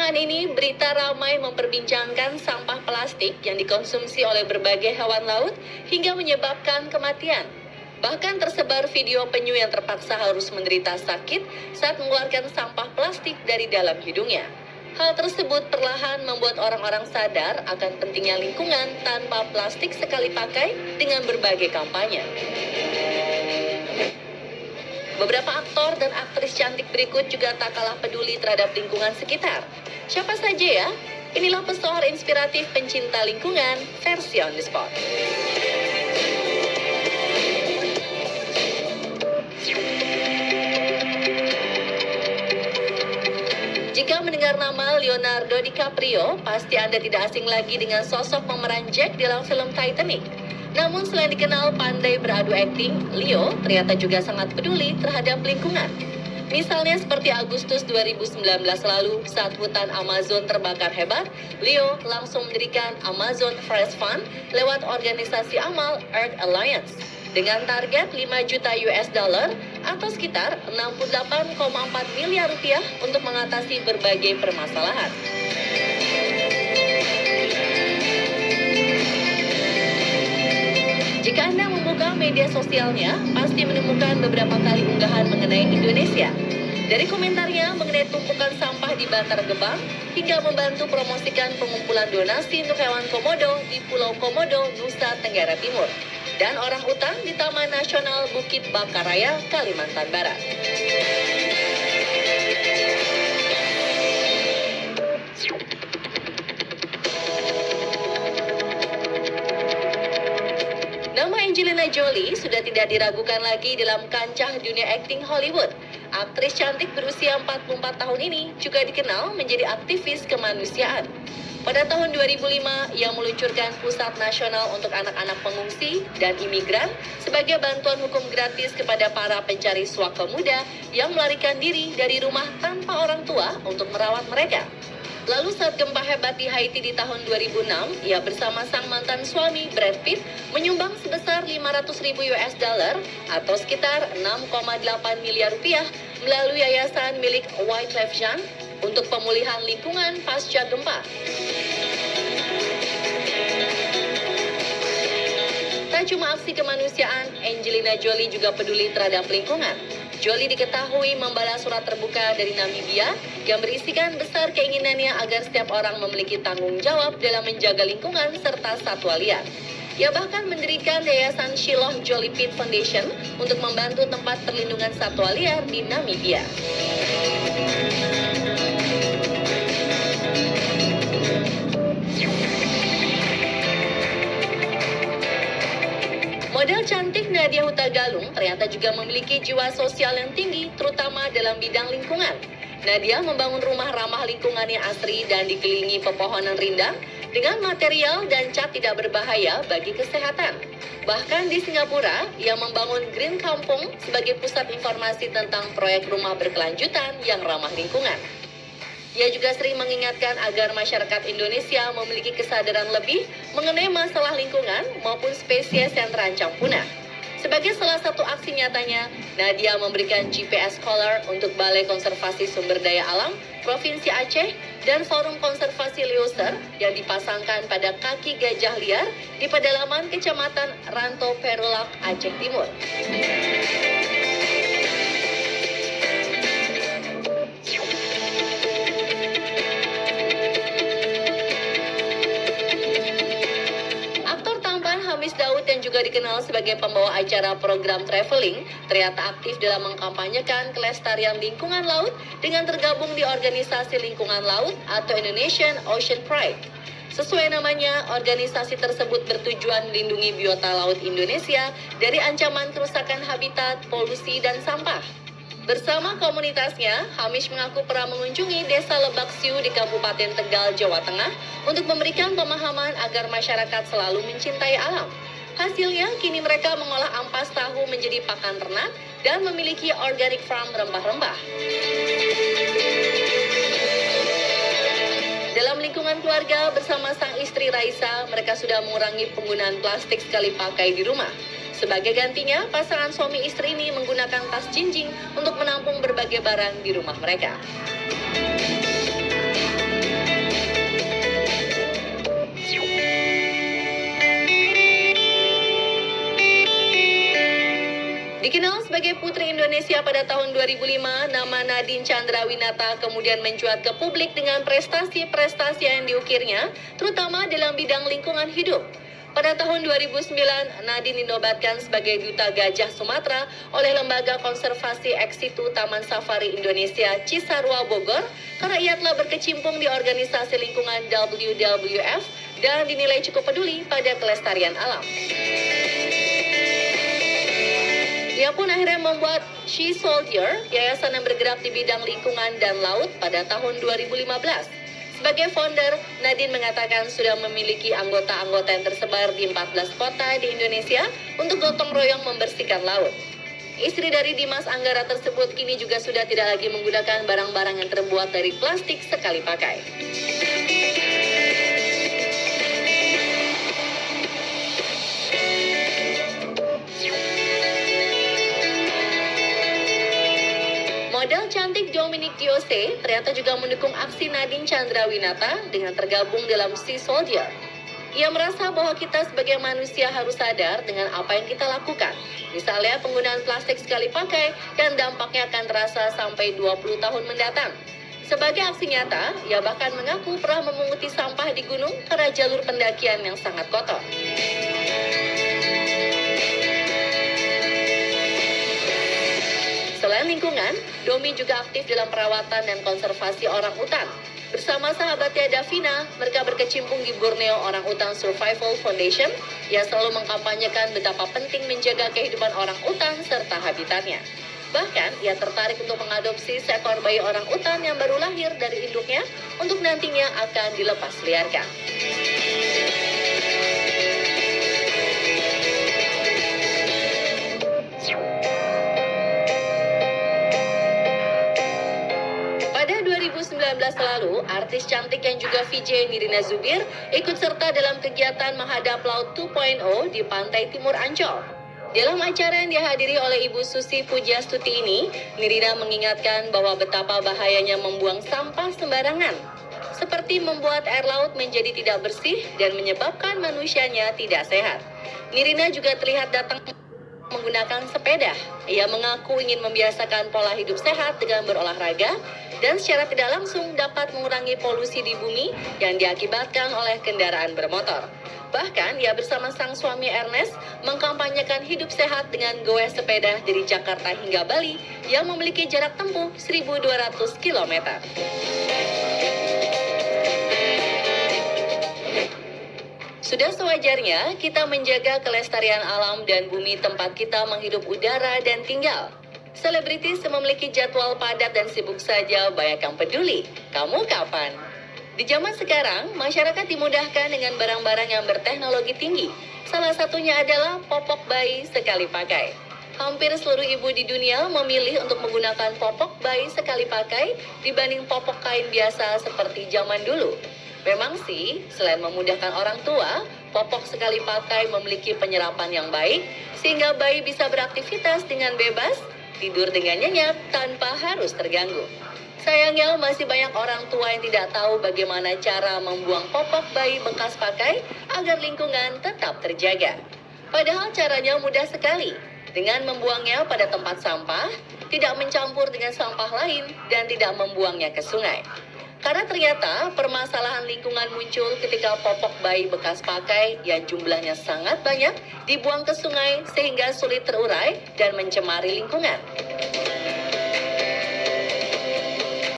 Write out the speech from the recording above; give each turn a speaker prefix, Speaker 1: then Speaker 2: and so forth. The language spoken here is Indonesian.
Speaker 1: Belakangan ini, berita ramai memperbincangkan sampah plastik yang dikonsumsi oleh berbagai hewan laut hingga menyebabkan kematian. Bahkan tersebar video penyu yang terpaksa harus menderita sakit saat mengeluarkan sampah plastik dari dalam hidungnya. Hal tersebut perlahan membuat orang-orang sadar akan pentingnya lingkungan tanpa plastik sekali pakai dengan berbagai kampanye. Beberapa aktor dan aktris cantik berikut juga tak kalah peduli terhadap lingkungan sekitar. Siapa saja ya? Inilah pesohor inspiratif pencinta lingkungan versi On The Spot. Jika mendengar nama Leonardo DiCaprio, pasti Anda tidak asing lagi dengan sosok pemeran Jack dalam film Titanic. Namun selain dikenal pandai beradu akting, Leo ternyata juga sangat peduli terhadap lingkungan. Misalnya seperti Agustus 2019 lalu, saat hutan Amazon terbakar hebat, Leo langsung mendirikan Amazon Forest Fund lewat organisasi amal Earth Alliance. Dengan target 5 juta US dollar atau sekitar 68,4 miliar rupiah untuk mengatasi berbagai permasalahan. Jika Anda membuka media sosialnya, pasti menemukan beberapa kali unggahan mengenai Indonesia. Dari komentarnya mengenai tumpukan sampah di Bantar Gebang, hingga membantu promosikan pengumpulan donasi untuk hewan komodo di Pulau Komodo, Nusa Tenggara Timur, dan orang utan di Taman Nasional Bukit Baka Raya, Kalimantan Barat. Nama Angelina Jolie sudah tidak diragukan lagi dalam kancah dunia akting Hollywood. Aktris cantik berusia 44 tahun ini juga dikenal menjadi aktivis kemanusiaan. Pada tahun 2005, ia meluncurkan Pusat Nasional untuk Anak-anak Pengungsi dan Imigran sebagai bantuan hukum gratis kepada para pencari suaka muda yang melarikan diri dari rumah tanpa orang tua untuk merawat mereka. Lalu saat gempa hebat di Haiti di tahun 2006, ia bersama sang mantan suami Brad Pitt menyumbang sebesar 500.000 US dollar atau sekitar 6,8 miliar rupiah melalui yayasan milik Wyclef Jean untuk pemulihan lingkungan pasca gempa. Tak cuma aksi kemanusiaan, Angelina Jolie juga peduli terhadap lingkungan. Jolie diketahui membalas surat terbuka dari Namibia yang berisikan besar keinginannya agar setiap orang memiliki tanggung jawab dalam menjaga lingkungan serta satwa liar. Ia bahkan mendirikan yayasan Shiloh Jolie Pitt Foundation untuk membantu tempat perlindungan satwa liar di Namibia. Model cantik Nadia Hutagalung ternyata juga memiliki jiwa sosial yang tinggi, terutama dalam bidang lingkungan. Nadia membangun rumah ramah lingkungan yang asri dan dikelilingi pepohonan rindang dengan material dan cat tidak berbahaya bagi kesehatan. Bahkan di Singapura, ia membangun Green Kampung sebagai pusat informasi tentang proyek rumah berkelanjutan yang ramah lingkungan. Ia juga sering mengingatkan agar masyarakat Indonesia memiliki kesadaran lebih mengenai masalah lingkungan maupun spesies yang terancam punah. Sebagai salah satu aksi nyatanya, Nadia memberikan GPS Collar untuk Balai Konservasi Sumber Daya Alam Provinsi Aceh dan Forum Konservasi Leuser yang dipasangkan pada kaki gajah liar di pedalaman Kecamatan Ranto Perulak, Aceh Timur. Hamis Daud yang juga dikenal sebagai pembawa acara program traveling ternyata aktif dalam mengkampanyekan kelestarian lingkungan laut dengan tergabung di organisasi lingkungan laut atau Indonesian Ocean Pride. Sesuai namanya, organisasi tersebut bertujuan melindungi biota laut Indonesia dari ancaman kerusakan habitat, polusi, dan sampah. Bersama komunitasnya, Hamish mengaku pernah mengunjungi Desa Lebak Siu di Kabupaten Tegal, Jawa Tengah untuk memberikan pemahaman agar masyarakat selalu mencintai alam. Hasilnya, kini mereka mengolah ampas tahu menjadi pakan ternak dan memiliki organic farm rempah-rempah. Dalam lingkungan keluarga bersama sang istri Raisa, mereka sudah mengurangi penggunaan plastik sekali pakai di rumah. Sebagai gantinya, pasangan suami istri ini menggunakan tas jinjing untuk menampung berbagai barang di rumah mereka. Dikenal sebagai Putri Indonesia pada tahun 2005, nama Nadine Chandrawinata kemudian mencuat ke publik dengan prestasi-prestasi yang diukirnya, terutama dalam bidang lingkungan hidup. Pada tahun 2009, Nadine dinobatkan sebagai Duta Gajah Sumatera oleh Lembaga Konservasi Ex Situ Taman Safari Indonesia Cisarua Bogor karena ia telah berkecimpung di organisasi lingkungan WWF dan dinilai cukup peduli pada kelestarian alam. Ia pun akhirnya membuat She Soldier, yayasan yang bergerak di bidang lingkungan dan laut pada tahun 2015. Sebagai founder, Nadine mengatakan sudah memiliki anggota-anggota yang tersebar di 14 kota di Indonesia untuk gotong royong membersihkan laut. Istri dari Dimas Anggara tersebut kini juga sudah tidak lagi menggunakan barang-barang yang terbuat dari plastik sekali pakai. Model cantik Dominique Diose ternyata juga mendukung aksi Nadine Chandrawinata dengan tergabung dalam Sea Soldier. Ia merasa bahwa kita sebagai manusia harus sadar dengan apa yang kita lakukan. Misalnya penggunaan plastik sekali pakai dan dampaknya akan terasa sampai 20 tahun mendatang. Sebagai aksi nyata, ia bahkan mengaku pernah memunguti sampah di gunung karena jalur pendakian yang sangat kotor. Selain lingkungan, Domi juga aktif dalam perawatan dan konservasi orang utan. Bersama sahabatnya Davina, mereka berkecimpung di Borneo Orang Utan Survival Foundation yang selalu mengkampanyekan betapa penting menjaga kehidupan orang utan serta habitatnya. Bahkan, ia tertarik untuk mengadopsi seekor bayi orang utan yang baru lahir dari induknya untuk nantinya akan dilepas liarkan. Pada 2019 lalu, artis cantik yang juga VJ Nirina Zubir ikut serta dalam kegiatan Menghadap Laut 2.0 di Pantai Timur Ancol. Dalam acara yang dihadiri oleh Ibu Susi Pujastuti ini, Nirina mengingatkan bahwa betapa bahayanya membuang sampah sembarangan, seperti membuat air laut menjadi tidak bersih dan menyebabkan manusianya tidak sehat. Nirina juga terlihat datang menggunakan sepeda. Ia mengaku ingin membiasakan pola hidup sehat dengan berolahraga dan secara tidak langsung dapat mengurangi polusi di bumi yang diakibatkan oleh kendaraan bermotor. Bahkan, ia bersama sang suami Ernest mengkampanyekan hidup sehat dengan goes sepeda dari Jakarta hingga Bali yang memiliki jarak tempuh 1.200 km. Sudah sewajarnya kita menjaga kelestarian alam dan bumi tempat kita menghirup udara dan tinggal. Selebritis memiliki jadwal padat dan sibuk saja, banyak yang peduli. Kamu kapan? Di zaman sekarang, masyarakat dimudahkan dengan barang-barang yang berteknologi tinggi. Salah satunya adalah popok bayi sekali pakai. Hampir seluruh ibu di dunia memilih untuk menggunakan popok bayi sekali pakai dibanding popok kain biasa seperti zaman dulu. Memang sih, selain memudahkan orang tua, popok sekali pakai memiliki penyerapan yang baik, sehingga bayi bisa beraktivitas dengan bebas, tidur dengan nyenyak tanpa harus terganggu. Sayangnya, masih banyak orang tua yang tidak tahu bagaimana cara membuang popok bayi bekas pakai agar lingkungan tetap terjaga. Padahal caranya mudah sekali, dengan membuangnya pada tempat sampah, tidak mencampur dengan sampah lain, dan tidak membuangnya ke sungai. Karena ternyata permasalahan lingkungan muncul ketika popok bayi bekas pakai yang jumlahnya sangat banyak dibuang ke sungai sehingga sulit terurai dan mencemari lingkungan.